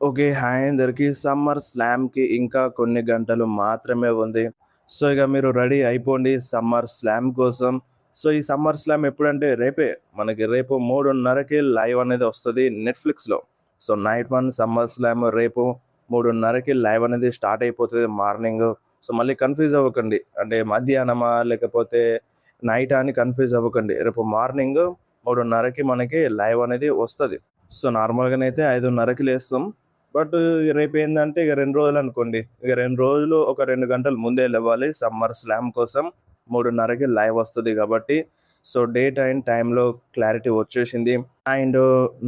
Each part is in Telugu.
ఓకే. హాయ్ అందరికి. సమ్మర్ స్లామ్‌కి ఇంకా కొన్ని గంటలు మాత్రమే ఉంది. సో, ఇక మీరు రెడీ అయిపోండి సమ్మర్ స్లామ్ కోసం. సో, ఈ సమ్మర్ స్లామ్ ఎప్పుడంటే రేపే. మనకి రేపు 3:30కి లైవ్ అనేది వస్తది నెట్‌ఫ్లిక్స్‌లో. సో, నైట్ 1 సమ్మర్ స్లామ్ రేపు 3:30కి లైవ్ అనేది స్టార్ట్ అయిపోతది మార్నింగు. సో, మళ్ళీ కన్‌ఫ్యూజ్ అవ్వకండి. అంటే మధ్యాహ్నమా లేకపోతే నైటా అని కన్‌ఫ్యూజ్ అవ్వకండి. రేపు మార్నింగు 3:30కి మనకి లైవ్ అనేది వస్తది. సో, నార్మల్‌గానైతే 5:30కి లేస్తాం. బట్ రేపేందంటే ఇక 2 రోజులనుకోండి. ఇక 2 రోజులు ఒక 2 గంటలు ముందే లెవ్వాలి సమ్మర్ స్లామ్ కోసం. 3:30కి లైవ్ వస్తది గాబట్టి, సో, డేట్ అండ్ టైమ్‌లో క్లారిటీ వచ్చేసింది. అండ్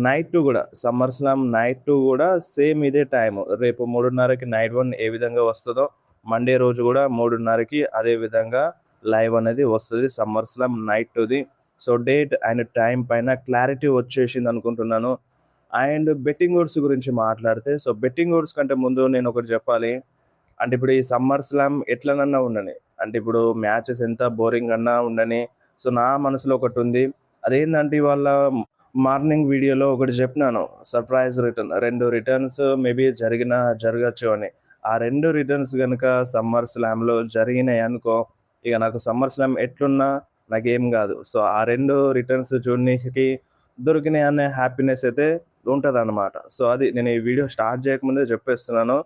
నైట్ 2 గూడా సమ్మర్ స్లామ్ నైట్ 2 గూడా సేమ్ ఇదే టైము. రేపు 3:30కి నైట్ 1 ఏ విధంగా వస్తదో, మండే రోజు గూడా 3:30కి అదే విధంగా లైవ్ అనేది వస్తది సమ్మర్ స్లామ్ నైట్ 2ది. సో, డేట్ అండ్ టైమ్ పైన క్లారిటీ వచ్చేసిందనుకుంటున్నాను. అండ్ బెట్టింగ్ ఓడ్స్ గురించి మాట్లాడితే, సో, బెట్టింగ్ ఓడ్స్ కంటే ముందు నేనొకటి జెప్పాలి. అంటే ఇప్పుడు ఈ సమ్మర్ స్లామ్ ఎట్లనన్నా ఉండని. అంటే ఇప్పుడు మ్యాచెస్ ఎంత బోరింగ్ అన్నా ఉండని. సో, నా మనసులో ఒకటుంది. అదేందంటే ఇవాళ మార్నింగ్ వీడియోలో ఒకటి జెప్పినాను. సర్ప్రైజ్ రిటర్న్ 2 రిటర్న్స్ మేబీ జరగచ్చు అని. ఆ 2 రిటర్న్స్ గనుక సమ్మర్ స్లామ్‌లో జరిగినాయనుకో, ఇగ నాకు సమ్మర్ స్లామ్ ఎట్లున్నా నాకేం గాదు. సో, ఆ 2 రిటర్న్స్ చూడనీకి దొరికినాయి అనే హ్యాపీనెస్ అయితే ఉంటదనమాట. సో, అది నేను ఈ వీడియో స్టార్ట్ జేయకముందే జెప్పేస్తున్నాను.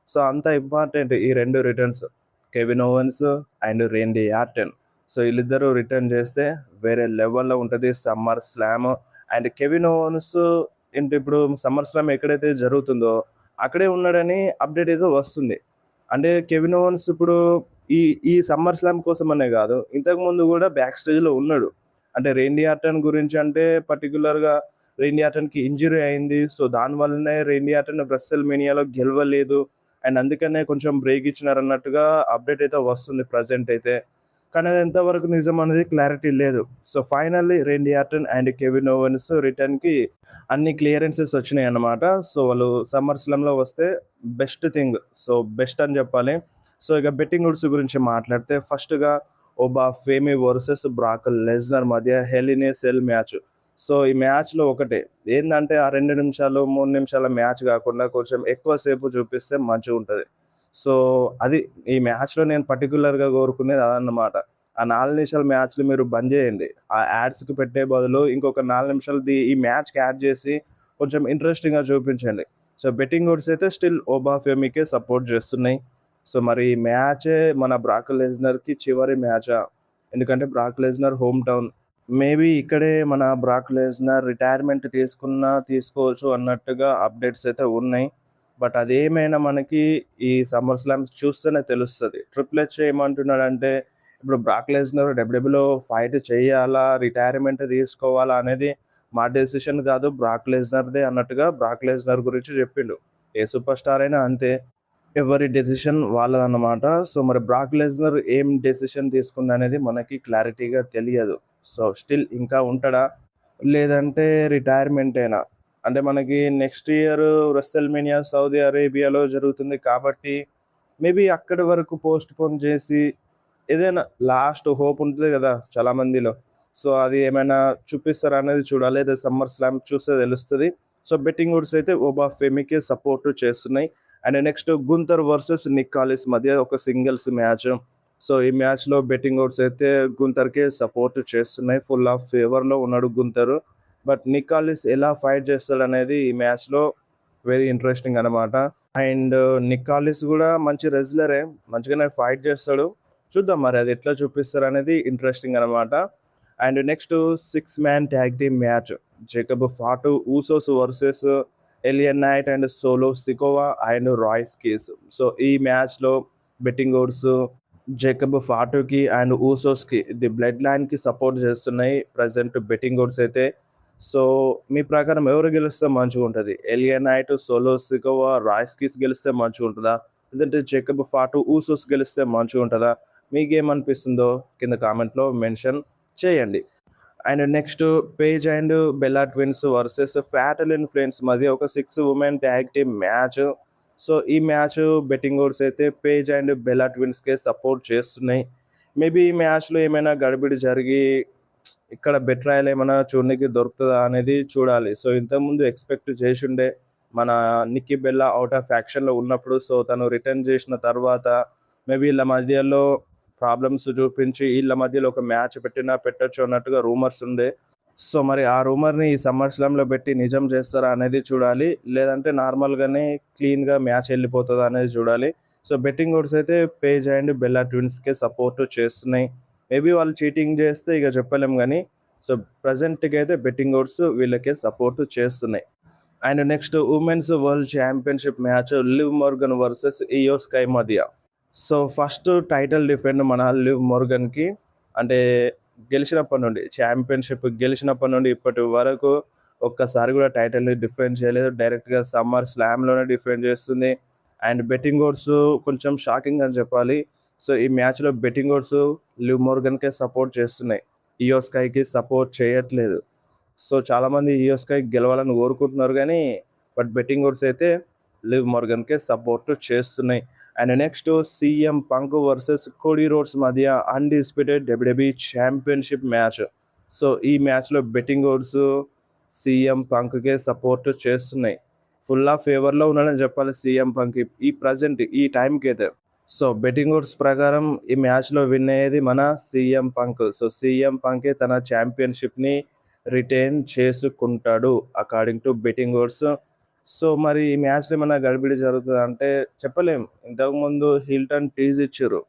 సో, అంత ఇంపార్టెంట్ ఈ 2 returns. Kevin Owens and Randy Orton. So, ఈళ్ళిద్దరూ రిటర్న్ జేస్తే వేరే లెవెల్‌లో ఉంటది Summer Slam. And Kevin Owens ఏంటి ఇప్పుడు సమ్మర్ స్లామ్ ఎక్కడైతే జరుగుతుందో అక్కడే ఉన్నాడని అప్‌డేట్ ఏదో వస్తుంది. అంటే కెవిన్ ఓవెన్స్ ఇప్పుడు ఈ ఈ సమ్మర్ స్లామ్ కోసమనే గాదు. ఇంతకుముందు గూడా బ్యాక్ స్టేజ్‌లో ఉన్నాడు. అంటే రేండీ ఆర్టన్ గురించి అంటే పర్టిక్యులర్‌గా రేండీ ఆర్టన్‌కి ఇంజ్యూరీ అయింది. సో, దాని వల్లనే రేండీ ఆర్టన్ రెస్టల్‌మేనియాలో గెలవలేదు. అండ్ అందుకనే కొంచెం బ్రేక్ ఇచ్చినారన్నట్టుగా అప్‌డేట్ అయితే వస్తుంది ప్రెజెంట్ అయితే. కానీ అది ఎంతవరకు నిజం అనేది క్లారిటీ లేదు. So, finally Randy Orton and Kevin Owens రిటర్న్‌కి అన్ని క్లియరెన్సెస్ వచ్చినాయన్నమాట. సో, వాళ్ళు సమ్మర్ స్లామ్‌లో వస్తే బెస్ట్ థింగ్. సో, బెస్ట్ అని జెప్పాలి. సో, ఇక బెట్టింగ్ ఓడ్స్ గురించి మాట్లాడితే ఫస్ట్‌గా ఒబా ఫేమి వర్సెస్ బ్రాక్ లెస్నర్ మధ్య Hell in a Cell match. So, ఈ మ్యాచ్‌లో ఒకటే ఏందంటే ఆ 2 నిమిషాలు, 3 నిమిషాల మ్యాచ్ గాకుండా కొంచెం ఎక్కువ సేపు చూపిస్తే మంచిగుంటది. సో, అది ఈ మ్యాచ్‌లో నేను పర్టిక్యులర్‌గా కోరుకునేది అదన్నమాట. ఆ 4 నిమిషాల మ్యాచ్‌లు మీరు బంద్ జేయండి. ఆ యాడ్స్‌కి పెట్టే బదులు ఇంకొక 4 నిమిషాలది ఈ మ్యాచ్‌కి యాడ్ జేసి కొంచెం ఇంట్రెస్టింగ్‌గా చూపించండి. సో, బెట్టింగ్ ఓడ్స్ అయితే స్టిల్ ఓబా ఫేమికే సపోర్ట్ జేస్తున్నాయి. సో, మరి ఈ మ్యాచే మన బ్రాక్ లెస్నర్‌కి చివరి మ్యాచా? ఎందుకంటే Brock Lesnar home town. Maybe ఇక్కడే మన బ్రాక్ లెస్నర్ రిటైర్మెంట్ తీసుకున్నా తీసుకోవచ్చు అన్నట్టుగా అప్డేట్స్ అయితే ఉన్నాయి. బట్ అదేమైనా మనకి ఈ సమ్మర్ స్లామ్ చూస్తేనే తెలుస్తది. ట్రిపుల్ హెచ్ ఏమంటున్నాడంటే, ఇప్పుడు బ్రాక్ లెస్నర్ డబ్ల్యూడబ్ల్యూఈలో ఫైట్ చేయాలా? రిటైర్మెంట్ తీసుకోవాలా? అనేది మా డెసిషన్ కాదు బ్రాక్ లెస్నర్‌దే అన్నట్టుగా బ్రాక్ లెస్నర్ గురించి చెప్పిండు. ఏ సూపర్ స్టార్ అయినా అంతే. ఎవరి డెసిషన్ వాళ్ళదన్నమాట. సో, మరి బ్రాక్ లెస్నర్ ఏం డెసిషన్ తీసుకుండనేది మనకి క్లారిటీగా తెలియదు. సో, స్టిల్ ఇంకా ఉంటాడా? లేదంటే రిటైర్మెంటేనా? అంటే మనకి నెక్స్ట్ ఇయర్ రెస్టల్‌మేనియా సౌదీ అరేబియాలో జరుగుతుంది కాబట్టి, మేబీ అక్కడి వరకు పోస్ట్‌పోన్ చేసి, ఏదైనా లాస్ట్ హోప్ ఉంటది గదా! చాలా మందిలో. సో, అది ఏమైనా చూపిస్తారా అనేది చూడాలి. లేదా సమ్మర్ స్లామ్ చూస్తే తెలుస్తది. సో, బెట్టింగ్ ఓడ్స్ అయితే ఓబా ఫెమికే సపోర్ట్ చేస్తున్నాయి. అండ్ నెక్స్ట్ 'గుంతర్' వర్సెస్ 'నిక్ కాలిస్' మధ్య ఒక సింగిల్స్ మ్యాచ్. సో, ఈ మ్యాచ్‌లో బెట్టింగ్ ఓడ్స్ అయితే 'గుంతర్‌కే' సపోర్ట్ చేస్తున్నాయి. ఫుల్ ఆఫ్ ఫేవర్‌లో ఉన్నాడు 'గుంతర్.' బట్ 'నిక్ కాలిస్' ఎలా ఫైట్ చేస్తాడనేది ఈ మ్యాచ్‌లో వెరీ ఇంట్రెస్టింగ్ అనమాట. అండ్ 'నిక్ కాలిస్' గూడా మంచి రెజ్లరే. మంచిగానే ఫైట్ చేస్తాడు. చూద్దాం మరి అది ఎట్లా చూపిస్తారనేది ఇంట్రెస్టింగ్ అనమాట. And next 6 man tag team match. Jacob Fatu, Usos versus LA Knight and Solo Sikoa and Royce Keys. So, ఈ మ్యాచ్‌లో బెట్టింగ్ ఓడ్స్ జేకబ్ ఫాటుకి అండ్ ఊసోస్‌కి ది బ్లడ్ లైన్‌కి సపోర్ట్ చేస్తున్నాయి. ప్రెజెంట్ బెట్టింగ్ ఓడ్స్ అయితే. సో, మీ ప్రకారం ఎవరు గెలిస్తే మంచిగుంటది? LA Knight, Solo Sikoa, Royce Keys గెలిస్తే మంచిగుంటదా? లేదంటే జేకబ్ ఫాటు, ఊసోస్ గెలిస్తే మంచిగుంటదా? మీకేమనిపిస్తుందో కింద కామెంట్‌లో మెన్షన్ చేయండి. And next page and Bella twins versus fatal influence మధ్య ఒక 6 women tag team match. So, ఈ మ్యాచ్ బెట్టింగ్ ఓడ్స్ అయితే పేజ్ అండ్ బెల్లా ట్విన్స్‌కే సపోర్ట్ చేస్తున్నాయి. మేబీ ఈ మ్యాచ్‌లో ఏమైనా గడిబిడి జరిగి ఇక్కడ బెట్రాయల్ ఏమైనా చూడనీకి దొరుకుతదా అనేది చూడాలి. సో, ఇంతకుముందు ఎక్స్‌పెక్ట్ చేసుండే. మన నిక్కీ బెల్లా ఔట్ ఆఫ్ యాక్షన్‌లో ఉన్నప్పుడు. సో, తను రిటర్న్ చేసిన తర్వాత మేబీ ఈళ్ళ మధ్యలో ప్రాబ్లమ్స్ చూపించి ఈళ్ళ మధ్యలో ఒక మ్యాచ్ పెట్టినా పెట్టొచ్చు అన్నట్టుగా రూమర్స్ ఉండే. సో, మరి ఆ రూమర్‌ని ఈ సమ్మర్ స్లామ్‌లో పెట్టి నిజం చేస్తారా అనేది చూడాలి. లేదంటే నార్మల్‌గానే క్లీన్‌గా మ్యాచ్ ఎళ్ళిపోతదా అనేది చూడాలి. సో, బెట్టింగ్ ఓడ్స్ అయితే పేజ్ అండ్ బెల్లా ట్విన్స్‌కే సపోర్ట్ చేస్తున్నాయి. మేబీ వాళ్ళు చీటింగ్ చేస్తే ఇక చెప్పలేం గానీ, సో, ప్రెజెంట్‌గా అయితే బెట్టింగ్ ఓడ్స్ వీళ్ళకే సపోర్ట్ చేస్తున్నాయి. And next women's world championship match Liv Morgan versus Iyo Sky మధ్య. సో, ఫస్ట్ టైటిల్ డిఫెండ్ మన లివ్ మోర్గన్‌కి. అంటే గెలిచినప్పటి నుండి ఛాంపియన్‌షిప్ గెలిచినప్పటి నుండి ఇప్పటి వరకు ఒక్కసారి కూడా టైటిల్‌ని డిఫెండ్ చేయలేదు. డైరెక్ట్‌గా సమ్మర్ స్లామ్‌లోనే డిఫెండ్ చేస్తుంది. అండ్ బెట్టింగ్ ఓడ్స్ కొంచెం షాకింగ్ అని చెప్పాలి. సో, ఈ మ్యాచ్‌లో బెట్టింగ్ ఓడ్స్ లివ్ మోర్గన్‌కే సపోర్ట్ చేస్తున్నాయి. ఇయో స్కైకి సపోర్ట్ చేయట్లేదు. సో, చాలామంది ఇయో స్కై గెలవాలని కోరుకుంటున్నారు గానీ, బట్ బెట్టింగ్ ఓడ్స్ అయితే లివ్ మోర్గన్‌కే సపోర్ట్ చేస్తున్నాయి. And next CM Punk versus Cody Rhodes మధ్య undisputed WWE championship match. So, ఈ మ్యాచ్‌లో బెట్టింగ్ ఓడ్స్ సీఎం పంక్‌కే సపోర్ట్ చేస్తున్నాయి. ఫుల్ ఆఫ్ ఫేవర్‌లో ఉన్నాడని చెప్పాలి సీఎం పంక్ ఈ ప్రెజెంట్ ఈ టైంకైతే. సో, బెట్టింగ్ ఓడ్స్ ప్రకారం ఈ మ్యాచ్‌లో విన్ అయ్యేది మన సీఎం పంక్. సో, సీఎం పంకే తన ఛాంపియన్‌షిప్‌ని రిటైన్ చేసుకుంటాడు according to betting odds. So, మరి ఈ మ్యాచ్‌లో ఏమన్నా గడిబిడి జరుగుతదా అంటే చెప్పలేం. ఇంతకుముందు హిల్టన్ టీజ్ ఇచ్చిర్రు.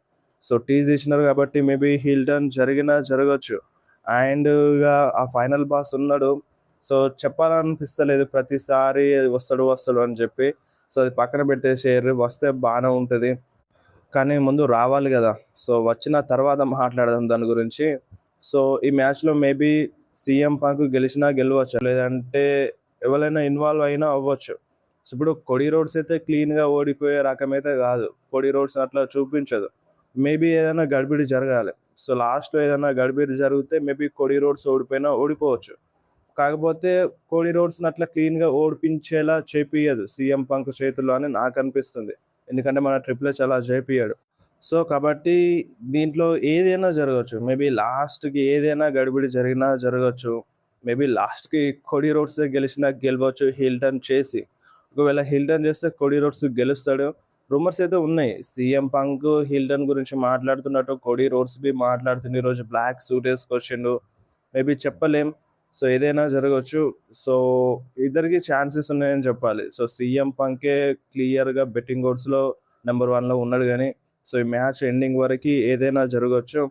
సో, టీజ్ ఇచ్చినారు కాబట్టి మేబీ హిల్టన్ జరిగినా జరగొచ్చు. అండ్ ఇగ ఆ ఫైనల్ బాస్ ఉన్నాడు. సో, చెప్పాలనిపిస్తలేదు ప్రతిసారి వస్తాడు, వస్తాడు అని చెప్పి. సో, అది పక్కన పెట్టేసేయండి. వస్తే బానే ఉంటది. కానీ ముందు రావాలి గదా! సో, వచ్చిన తర్వాత మాట్లాడదాం దాని గురించి. సో, ఈ మ్యాచ్‌లో మేబీ సీఎం పంక్ గెలిచినా గెలవచ్చు. లేదంటే ఎవరైనా ఇన్వాల్వ్ అయినా అవ్వచ్చు. సో, ఇప్పుడు కొడీ రోడ్స్ అయితే క్లీన్‌గా ఓడిపోయే రకమైతే గాదు. కొడీ రోడ్స్ అట్లా చూపించదు. మేబీ ఏదైనా గడిబిడి జరగాలి. సో, లాస్ట్‌లో ఏదైనా గడిబిడి జరిగితే మేబీ కొడీ రోడ్స్ ఓడిపోయినా ఓడిపోవచ్చు. కాకపోతే కోడీ రోడ్స్‌ని అట్లా క్లీన్‌గా ఓడిపించేలా చేపియదు సీఎం పంక్ చేతుల్లో అని నాకనిపిస్తుంది. ఎందుకంటే మన ట్రిపుల్ హెచ్ అలా చేపియడు. సో, కాబట్టి దీంట్లో ఏదైనా జరగొచ్చు. మేబీ లాస్ట్‌కి ఏదైనా గడిబిడి జరిగినా జరగొచ్చు. మేబీ లాస్ట్‌కి కోడీ రోడ్సే గెలిచినా గెలవచ్చు హిల్టన్ చేసి. ఒకవేళ హిల్టన్ చేస్తే కోడీ రోడ్స్ గెలుస్తాడు. రూమర్స్ అయితే ఉన్నాయి. సీఎం పంక్ హిల్టన్ గురించి మాట్లాడుతున్నట్టు కోడీ రోడ్స్‌బి మాట్లాడుతుండు. ఈరోజు బ్లాక్ సూట్ ఏసుకొచ్చిండు. మేబీ చెప్పలేం. సో, ఏదైనా జరగొచ్చు. సో, ఇద్దరికీ ఛాన్సెస్ ఉన్నాయని చెప్పాలి. సో, సీఎం పంకే క్లియర్‌గా బెట్టింగ్ ఓడ్స్‌లో నంబర్ 1లో ఉన్నాడు గానీ, సో, ఈ మ్యాచ్ ఎండింగ్ వరకి ఏదైనా జరగొచ్చు.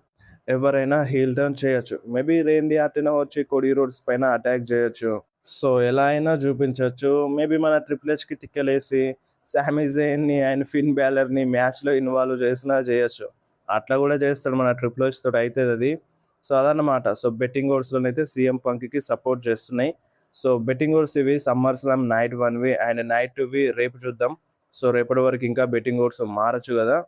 ఎవరైనా హీల్ టర్న్ చేయొచ్చు. మేబీ రేండీ ఆర్టన్ వచ్చి కోడీ రోడ్స్ పైన అటాక్ జేయొచ్చు. సో, ఎలా అయినా చూపించొచ్చు. మేబీ మన ట్రిపుల్ హెచ్‌కి తిక్కలేసి సామీ జేన్‌ని అండ్ ఫిన్ బ్యాలర్‌ని మ్యాచ్‌లో ఇన్వాల్వ్ చేసినా చేయొచ్చు. అట్లా గూడా చేస్తాడు మన ట్రిపుల్ హెచ్ తోటి అయితదది. సో, అదన్నమాట. సో, బెట్టింగ్ ఓడ్స్‌లోనైతే సీఎం పంక్‌కి సపోర్ట్ చేస్తున్నాయి. సో, బెట్టింగ్ ఓడ్స్ ఇవి సమ్మర్ స్లామ్ నైట్ 1వి అండ్ నైట్ 2వి రేపు చూద్దాం. సో, రేపటి వరకు ఇంకా బెట్టింగ్ ఓడ్స్ మారొచ్చు గదా!